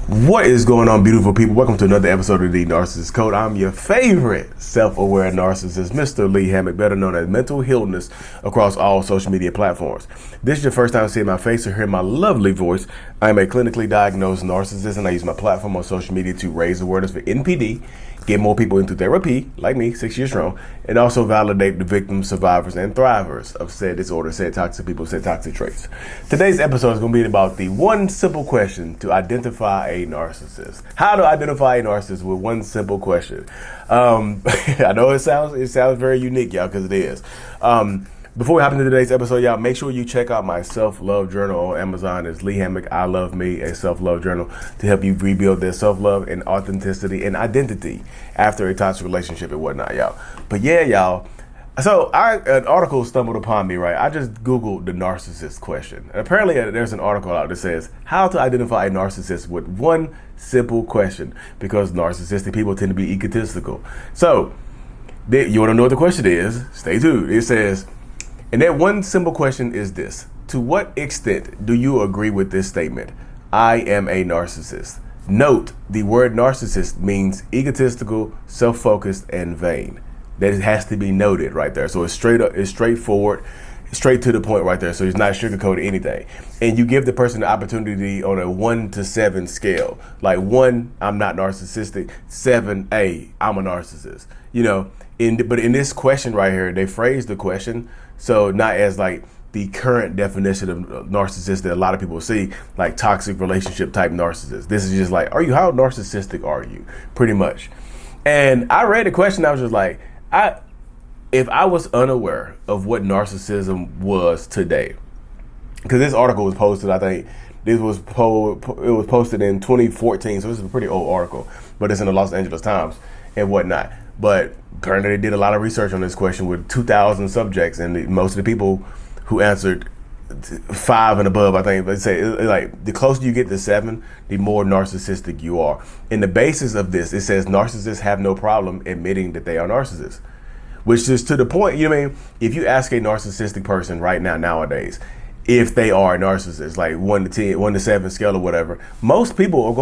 What is going on, beautiful people? Welcome to another episode of the Narcissists Code. I'm your favorite self-aware narcissist, Mr. Lee Hammock, better known as Mental Healness across all social media platforms. This is your first time seeing my face or hearing my lovely voice. I am a clinically diagnosed narcissist, and I use my platform on social media to raise awareness for NPD, get more people into therapy, like me, 6 years strong, and also validate the victims, survivors, and thrivers of said disorder, said toxic people, said toxic traits. Today's episode is going to be about the one simple question to identify a narcissist. How to identify a narcissist with one simple question. I know it sounds very unique, y'all, because it is. Before we hop into today's episode, y'all, make sure you check out my self-love journal on Amazon. It's Lee Hammock, I Love Me, a self-love journal to help you rebuild their self-love and authenticity and identity after a toxic relationship and whatnot, y'all. But yeah, y'all. So an article stumbled upon me, right? I just Googled the narcissist question. And apparently there's an article out that says how to identify a narcissist with one simple question, because narcissistic people tend to be egotistical. So you want to know what the question is? Stay tuned. It says, and that one simple question is this: to what extent do you agree with this statement? I am a narcissist. Note, the word narcissist means egotistical, self-focused, and vain. That has to be noted right there. So it's straightforward, straight to the point right there. So it's not sugarcoating anything. And you give the person the opportunity on a 1 to 7 scale. Like 1, I'm not narcissistic. 7, hey, I'm a narcissist. You know, but in this question right here, they phrase the question so not as like the current definition of narcissist that a lot of people see, like toxic relationship type narcissist. This is just like, how narcissistic are you? Pretty much. And I read the question, I was just like, if I was unaware of what narcissism was today, because this article was posted, I think it was posted in 2014, so this is a pretty old article, but it's in the Los Angeles Times and whatnot. But apparently they did a lot of research on this question with 2,000 subjects, and most of the people who answered 5 and above, I think they say, like, the closer you get to 7, the more narcissistic you are. In the basis of this, it says narcissists have no problem admitting that they are narcissists, which is to the point. You know what I mean? If you ask a narcissistic person right now, nowadays, if they are a narcissist, like 1 to 10, 1 to 7 scale or whatever, most people who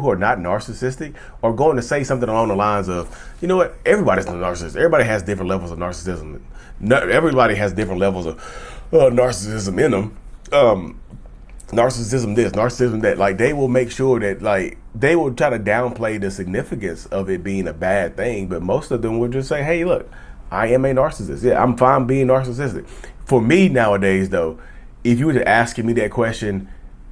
are not narcissistic are going to say something along the lines of, you know what, everybody's a narcissist. Everybody has different levels of narcissism. Everybody has different levels of narcissism in them. Narcissism this, narcissism that. Like, they will make sure that, like, they will try to downplay the significance of it being a bad thing, but most of them will just say, hey, look, I am a narcissist. Yeah, I'm fine being narcissistic. For me nowadays, though, if you were to asking me that question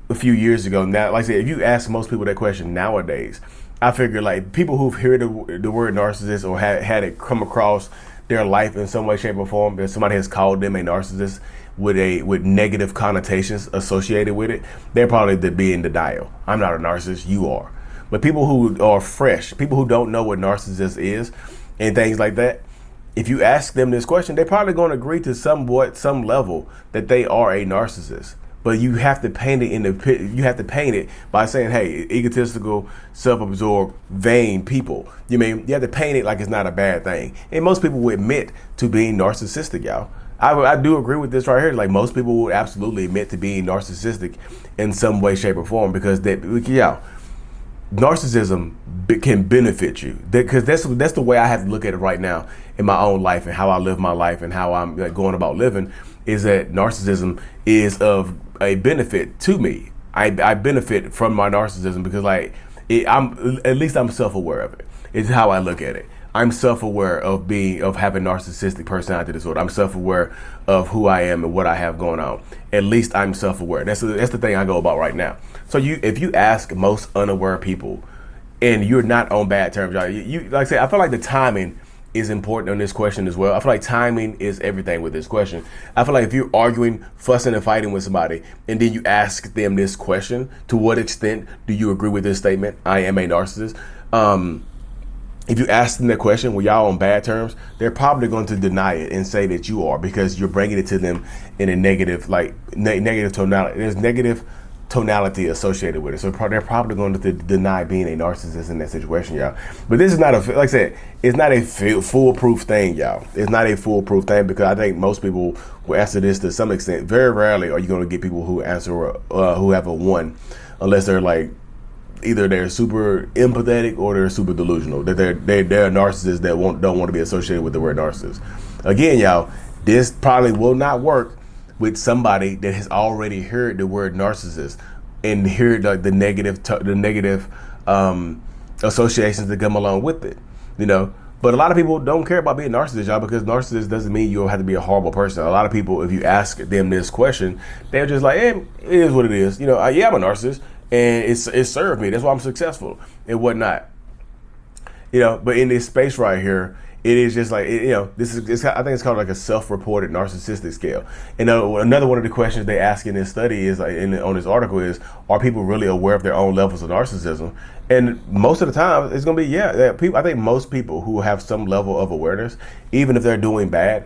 a few years ago, now, like I said, if you ask most people that question nowadays, I figure, like, people who've heard the word narcissist or had it come across their life in some way, shape, or form, that somebody has called them a narcissist with negative connotations associated with it, they're probably to be in denial. I'm not a narcissist, you are. But people who are fresh, people who don't know what narcissist is and things like that, if you ask them this question, they're probably going to agree to some level that they are a narcissist. But you have to paint it by saying, hey, egotistical, self-absorbed, vain people. You have to paint it like it's not a bad thing. And most people will admit to being narcissistic, y'all. I do agree with this right here. Like, most people would absolutely admit to being narcissistic in some way, shape, or form, because narcissism can benefit you, because that's the way I have to look at it right now in my own life and how I live my life and how I'm going about living, is that narcissism is of a benefit to me. I benefit from my narcissism because, like, I'm self-aware of it. It's how I look at it. I'm self-aware of having narcissistic personality disorder. I'm self-aware of who I am and what I have going on. At least I'm self-aware. That's the thing I go about right now. So if you ask most unaware people, and you're not on bad terms, you like I said, I feel like the timing is important on this question as well. I feel like timing is everything with this question. I feel like if you're arguing, fussing, and fighting with somebody, and then you ask them this question, to what extent do you agree with this statement? I am a narcissist. If you ask them that question when y'all on bad terms, they're probably going to deny it and say that you are, because you're bringing it to them in a negative, like negative tonality. There's negative tonality associated with it. So they're probably going to deny being a narcissist in that situation, y'all. But this is not like I said, it's not a foolproof thing, y'all. It's not a foolproof thing, because I think most people will answer this to some extent. Very rarely are you going to get people who answer who have a 1, unless they're like either they're super empathetic or they're super delusional. That they're narcissists that don't want to be associated with the word narcissist. Again, y'all, this probably will not work with somebody that has already heard the word narcissist and heard like the negative associations that come along with it, But a lot of people don't care about being narcissist, y'all, because narcissist doesn't mean you'll have to be a horrible person. A lot of people, if you ask them this question, they're just like, it is what it is. I'm a narcissist, and it served me. That's why I'm successful and whatnot. But in this space right here, it is just like, I think it's called like a self-reported narcissistic scale. And another one of the questions they ask in this study is on this article is, are people really aware of their own levels of narcissism? And most of the time it's going to be, I think most people who have some level of awareness, even if they're doing bad,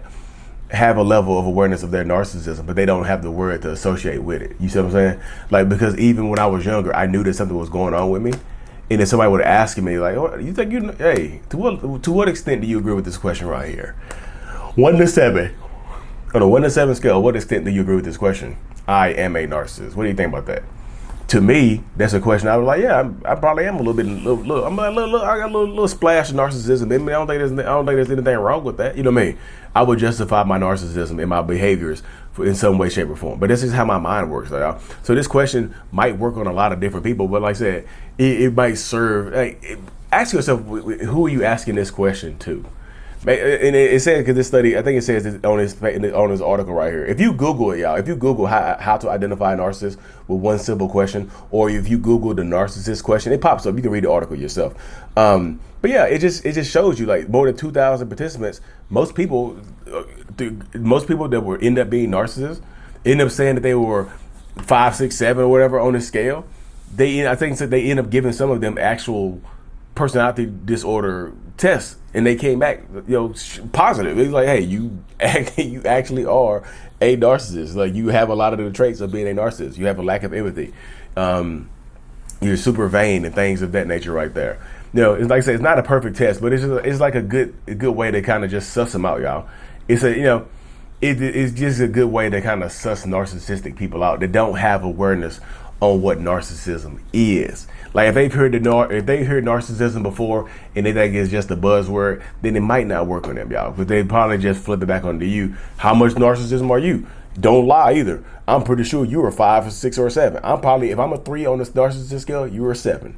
have a level of awareness of their narcissism, but they don't have the word to associate with it. You see what I'm saying? Like, because even when I was younger, I knew that something was going on with me. And then somebody would ask me, like, oh, you think to what extent do you agree with this question right here? 1 to 7. On a 1 to 7 scale, what extent do you agree with this question? I am a narcissist. What do you think about that? To me, that's a question I was like, I probably am a little bit. I got a little splash of narcissism in me. I don't think there's anything wrong with that. You know what I mean? I would justify my narcissism in my behaviors in some way, shape, or form. But this is how my mind works. So this question might work on a lot of different people. But like I said, it might serve. Ask yourself, who are you asking this question to? And it says, because this study, I think it says on this article right here. If you Google it, y'all, if you Google how to identify a narcissist with one simple question, or if you Google the narcissist question, it pops up. You can read the article yourself. But yeah, it just shows you like more than 2,000 participants. Most people that were end up being narcissists end up saying that they were 5, 6, 7 or whatever on the scale. I think they end up giving some of them actual personality disorder tests, and they came back, positive. It's like, hey, you actually are a narcissist. Like, you have a lot of the traits of being a narcissist. You have a lack of empathy. You're super vain and things of that nature right there. It's like I say, it's not a perfect test, but it's like a good way to kind of just suss them out, y'all. It's it's just a good way to kind of suss narcissistic people out that don't have awareness on what narcissism is. Like, if they've heard narcissism before and they think it's just a buzzword, then it might not work on them, y'all. But they probably just flip it back onto you. How much narcissism are you? Don't lie either. I'm pretty sure you were 5 or 6 or 7. If I'm a 3 on this narcissist scale, you were a 7.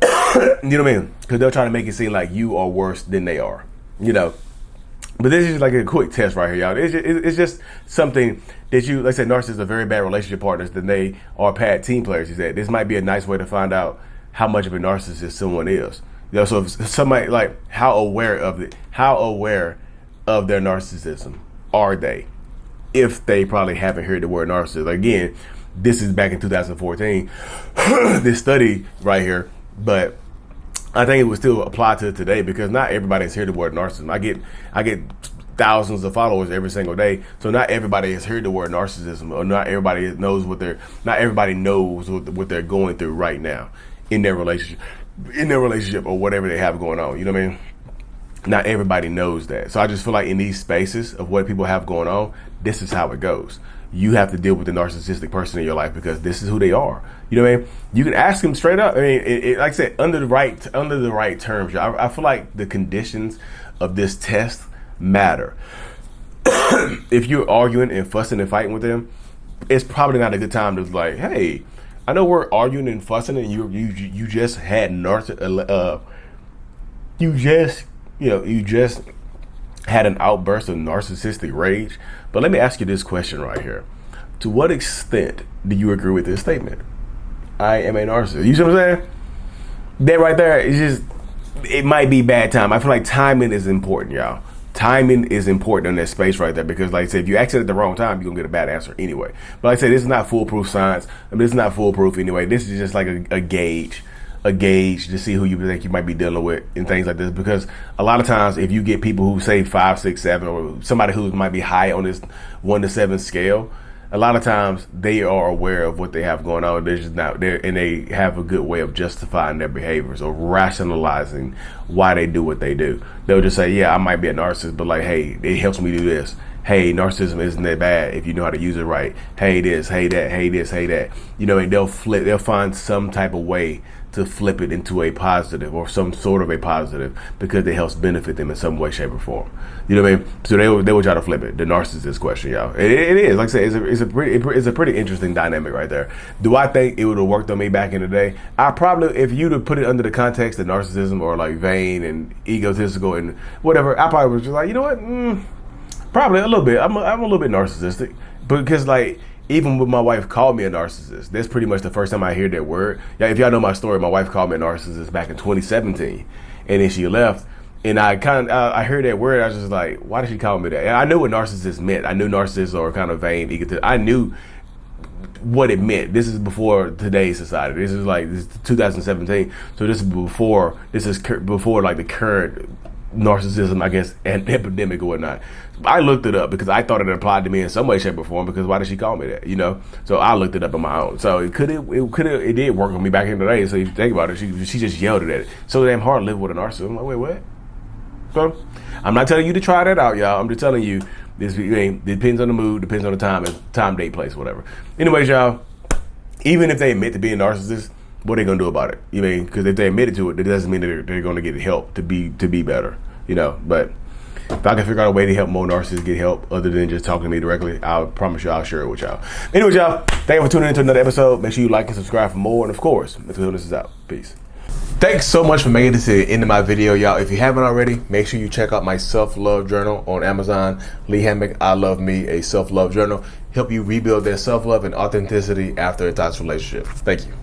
You know what I mean? Because they'll try to make it seem like you are worse than they are. But this is like a quick test right here, y'all. It's just something that like I said, narcissists are very bad relationship partners than they are bad team players. He said this might be a nice way to find out how much of a narcissist someone is. So if somebody, like, how aware of their narcissism are they? If they probably haven't heard the word narcissist. Again, this is back in 2014, this study right here, but I think it would still apply to today, because not everybody has heard the word narcissism. I get thousands of followers every single day, so not everybody has heard the word narcissism, or not everybody knows what they're going through right now in their relationship or whatever they have going on. You know what I mean? Not everybody knows that. So I just feel like in these spaces of what people have going on, this is how it goes. You have to deal with the narcissistic person in your life because this is who they are. You know what I mean? You can ask them straight up. I mean, like I said, under the right terms. I feel like the conditions of this test matter. If you're arguing and fussing and fighting with them, it's probably not a good time to like, hey, I know we're arguing and fussing, and you just had you just had an outburst of narcissistic rage. But let me ask you this question right here. To what extent do you agree with this statement? I am a narcissist. You see what I'm saying? That right there is it might be bad time. I feel like timing is important, y'all. Timing is important in that space right there, because like I said, if you ask it at the wrong time, you're going to get a bad answer anyway. But like I said, this is not foolproof science. This is not foolproof anyway. This is just like a gauge to see who you think you might be dealing with and things like this. Because a lot of times, if you get people who say 5, 6, 7, or somebody who might be high on this 1 to 7 scale, a lot of times they are aware of what they have going on. They're just not there, and they have a good way of justifying their behaviors or rationalizing why they do what they do. They'll just say, yeah, I might be a narcissist, but like, hey, it helps me do this. hey, narcissism isn't that bad if you know how to use it right. Hey this, hey that, hey this, hey that. You know, and they'll find some type of way to flip it into a positive or some sort of a positive because it helps benefit them in some way, shape, or form. You know what I mean? So they will try to flip it. The narcissist question, y'all. It is, like I said, it's a pretty interesting dynamic right there. Do I think it would have worked on me back in the day? I probably, if you'd have put it under the context of narcissism or like vain and egotistical and whatever, I probably was just like, you know what? Probably a little bit. I'm a little bit narcissistic because like, even when my wife called me a narcissist, that's pretty much the first time I hear that word. Yeah, if y'all know my story, my wife called me a narcissist back in 2017, and then she left. And I heard that word. I was just like, why did she call me that? And I knew what narcissist meant. I knew narcissists are kind of vain, egotistic. I knew what it meant. This is before today's society. This is 2017. So this is before like the current narcissism, I guess, and epidemic or whatnot. I looked it up because I thought it applied to me in some way, shape, or form. Because why did she call me that? You know, so I looked it up on my own. So it did work on me back in the day. So you think about it, she just yelled at it. So damn hard to live with a narcissist. I'm like, wait, what? So I'm not telling you to try that out, y'all. I'm just telling you this. It depends on the mood, depends on the time, date, place, whatever. Anyways, y'all, even if they admit to being a narcissist, what are they gonna do about it? You mean, because if they admitted to it, that doesn't mean that they're gonna get help to be better. You know, but if I can figure out a way to help more narcissists get help other than just talking to me directly, I promise you I'll share it with y'all. Anyways, y'all, thank you for tuning into another episode. Make sure you like and subscribe for more. And of course, Mental Illness is out. Peace. Thanks so much for making it to the end of my video, y'all. If you haven't already, make sure you check out my self-love journal on Amazon. Lee Hammock, I Love Me, a self-love journal. Help you rebuild that self-love and authenticity after a toxic relationship. Thank you.